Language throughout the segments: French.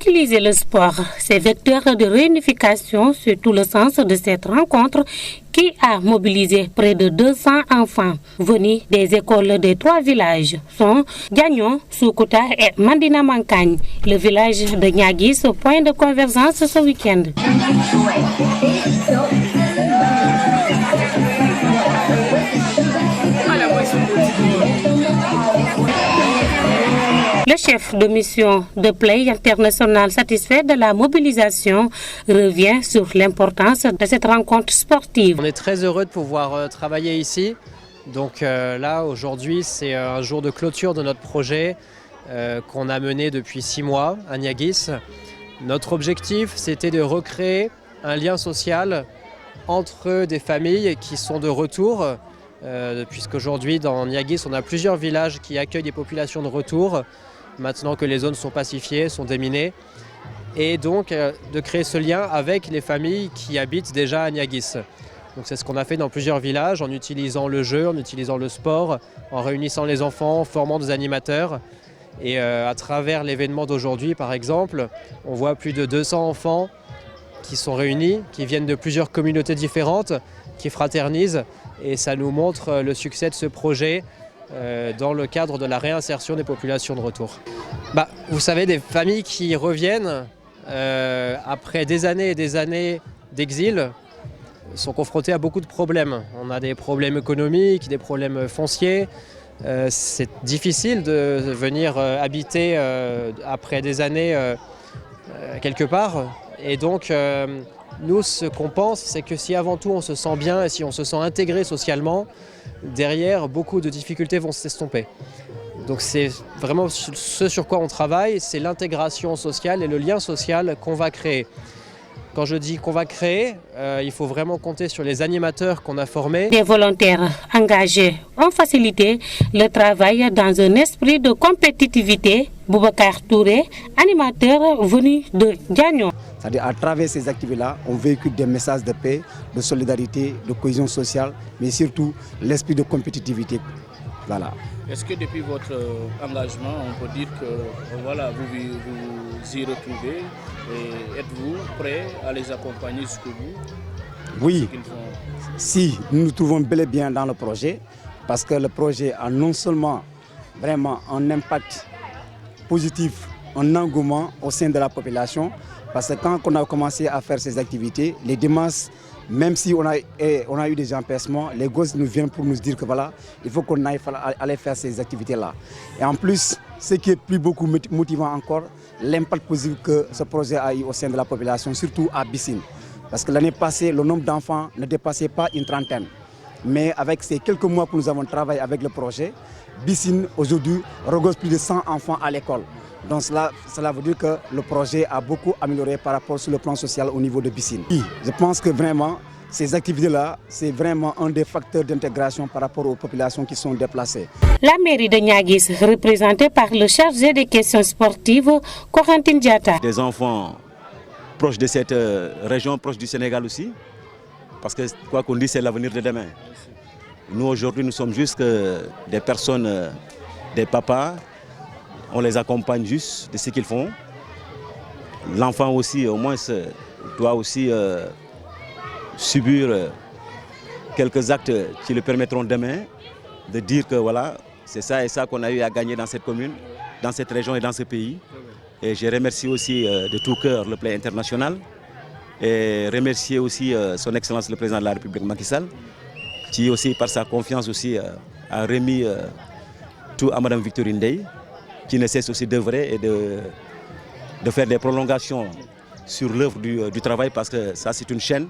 Utiliser le sport, c'est vecteur de réunification sur tout le sens de cette rencontre qui a mobilisé près de 200 enfants venus des écoles des 3 villages, sont Gagnon, Soukouta et Mandina Mankagne. Le village de Niaguis au point de convergence ce week-end. Le chef de mission de Play International, satisfait de la mobilisation, revient sur l'importance de cette rencontre sportive. On est très heureux de pouvoir travailler ici. Donc là, aujourd'hui, c'est un jour de clôture de notre projet qu'on a mené depuis 6 mois à Niaguis. Notre objectif, c'était de recréer un lien social entre des familles qui sont de retour, puisqu'aujourd'hui, dans Niaguis, on a plusieurs villages qui accueillent des populations de retour, maintenant que les zones sont pacifiées, sont déminées, et donc de créer ce lien avec les familles qui habitent déjà à Niaguis. Donc c'est ce qu'on a fait dans plusieurs villages, en utilisant le jeu, en utilisant le sport, en réunissant les enfants, en formant des animateurs. Et à travers l'événement d'aujourd'hui, par exemple, on voit plus de 200 enfants qui sont réunis, qui viennent de plusieurs communautés différentes, qui fraternisent, et ça nous montre le succès de ce projet dans le cadre de la réinsertion des populations de retour. Vous savez, des familles qui reviennent après des années et des années d'exil sont confrontées à beaucoup de problèmes. On a des problèmes économiques, des problèmes fonciers. C'est difficile de venir habiter après des années quelque part. Et donc, nous, ce qu'on pense, c'est que si avant tout on se sent bien et si on se sent intégré socialement, derrière, beaucoup de difficultés vont s'estomper. Donc c'est vraiment ce sur quoi on travaille, c'est l'intégration sociale et le lien social qu'on va créer. Quand je dis qu'on va créer, il faut vraiment compter sur les animateurs qu'on a formés. Des volontaires engagés ont facilité le travail dans un esprit de compétitivité. Boubacar Touré, animateur venu de Gagnon. C'est-à-dire à travers ces activités-là, on véhicule des messages de paix, de solidarité, de cohésion sociale, mais surtout l'esprit de compétitivité. Voilà. Est-ce que depuis votre engagement, on peut dire que voilà, vous y retrouvez et êtes-vous prêt à les accompagner jusqu'au bout? Oui, si nous nous trouvons bel et bien dans le projet, parce que le projet a non seulement vraiment un impact positif, un engouement au sein de la population, parce que quand on a commencé à faire ces activités, les dimanches, même si on a eu des empêchements, les gosses nous viennent pour nous dire que voilà, il faut qu'on aille aller faire ces activités-là. Et en plus, ce qui est plus beaucoup motivant encore, l'impact positif que ce projet a eu au sein de la population, surtout à Bissine. Parce que l'année passée, le nombre d'enfants ne dépassait pas une trentaine. Mais avec ces quelques mois que nous avons travaillé avec le projet, Bissine aujourd'hui regorge plus de 100 enfants à l'école. Donc cela veut dire que le projet a beaucoup amélioré par rapport sur le plan social au niveau de Bissine. Je pense que vraiment, ces activités-là, c'est vraiment un des facteurs d'intégration par rapport aux populations qui sont déplacées. La mairie de Niaguis, représentée par le chargé des questions sportives, Corentin Diata. Des enfants proches de cette région, proches du Sénégal aussi, parce que quoi qu'on dise, c'est l'avenir de demain. Nous, aujourd'hui, nous sommes juste des personnes, des papas. On les accompagne juste de ce qu'ils font. L'enfant aussi, au moins, doit aussi subir quelques actes qui lui permettront demain de dire que voilà, c'est ça et ça qu'on a eu à gagner dans cette commune, dans cette région et dans ce pays. Et je remercie aussi de tout cœur le Play International et remercier aussi son Excellence le Président de la République Macky Sall, qui aussi par sa confiance aussi a remis tout à Mme Victorine Ndeye, qui ne cesse aussi d'œuvrer et de faire des prolongations sur l'œuvre du travail, parce que ça c'est une chaîne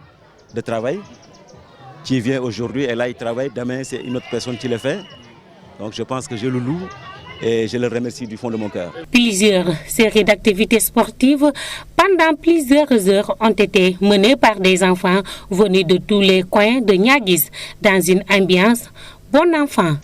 de travail qui vient aujourd'hui et là il travaille, demain c'est une autre personne qui le fait. Donc je pense que je le loue et je le remercie du fond de mon cœur. Plusieurs séries d'activités sportives pendant plusieurs heures ont été menées par des enfants venus de tous les coins de Niaguis dans une ambiance bon enfant.